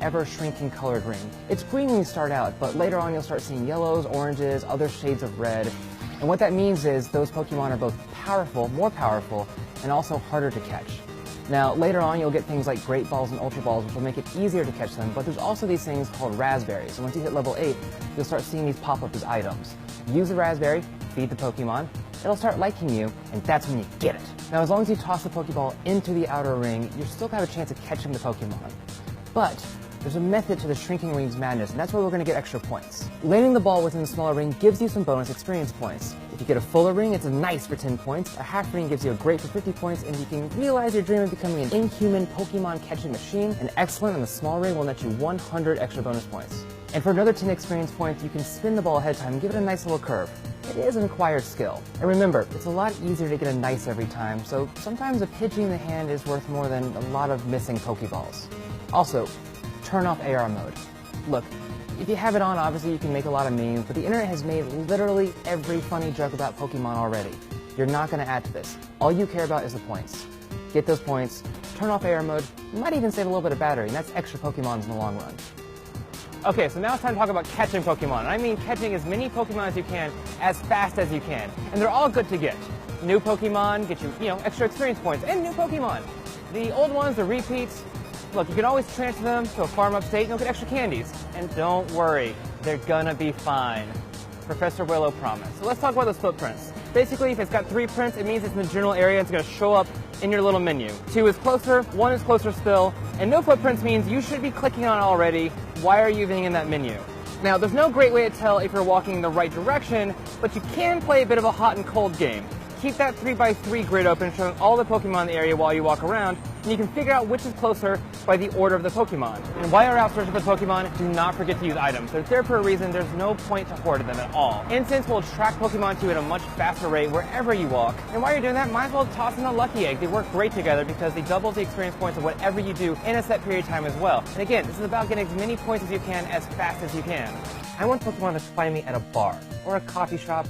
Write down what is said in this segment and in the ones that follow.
ever-shrinking colored ring. It's green when you start out, but later on you'll start seeing yellows, oranges, other shades of red. And what that means is those Pokemon are both powerful, more powerful, and also harder to catch. Now, later on, you'll get things like Great Balls and Ultra Balls, which will make it easier to catch them, but there's also these things called Raspberries. And once you hit level 8, you'll start seeing these pop up as items. Use the Raspberry, feed the Pokemon, it'll start liking you, and that's when you get it. Now, as long as you toss the Pokeball into the outer ring, you're still going to have a chance of catching the Pokemon. But there's a method to the shrinking ring's madness, and that's where we're going to get extra points. Landing the ball within the smaller ring gives you some bonus experience points. If you get a fuller ring, it's nice for 10 points. A half ring gives you a great for 50 points, and you can realize your dream of becoming an inhuman Pokemon catching machine. An excellent on the small ring will net you 100 extra bonus points. And for another 10 experience points, you can spin the ball ahead of time and give it a nice little curve. It is an acquired skill. And remember, it's a lot easier to get a nice every time, so sometimes a Pidgey in the hand is worth more than a lot of missing Pokeballs. Also, turn off AR mode. Look, if you have it on, obviously you can make a lot of memes, but the internet has made literally every funny joke about Pokemon already. You're not going to add to this. All you care about is the points. Get those points, turn off AR mode, you might even save a little bit of battery, and that's extra Pokemons in the long run. Okay, so now it's time to talk about catching Pokemon. And I mean catching as many Pokemon as you can, as fast as you can. And they're all good to get. New Pokemon get you, extra experience points, and new Pokemon. The old ones, the repeats, look, you can always transfer them to a farm upstate and you'll get extra candies. And don't worry, they're gonna be fine. Professor Willow promised. So let's talk about those footprints. Basically, if it's got 3 prints, it means it's in the general area and it's gonna show up in your little menu. 2 is closer, 1 is closer still, and no footprints means you should be clicking on it already. Why are you even in that menu? Now, there's no great way to tell if you're walking in the right direction, but you can play a bit of a hot and cold game. Keep that 3x3 grid open, showing all the Pokemon in the area while you walk around, and you can figure out which is closer by the order of the Pokemon. And while you're out searching for Pokemon, do not forget to use items. They're there for a reason. There's no point to hoard them at all. Incense will attract Pokemon to you at a much faster rate wherever you walk. And while you're doing that, might as well toss in a Lucky Egg. They work great together because they double the experience points of whatever you do in a set period of time as well. And again, this is about getting as many points as you can as fast as you can. I want Pokemon to find me at a bar, or a coffee shop,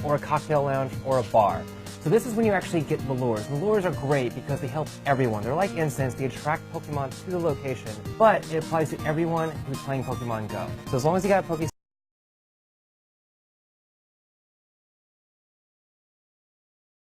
or a cocktail lounge, or a bar. So this is when you actually get the lures. The lures are great because they help everyone. They're like incense, they attract Pokemon to the location, but it applies to everyone who's playing Pokemon Go. So as long as you got a Poké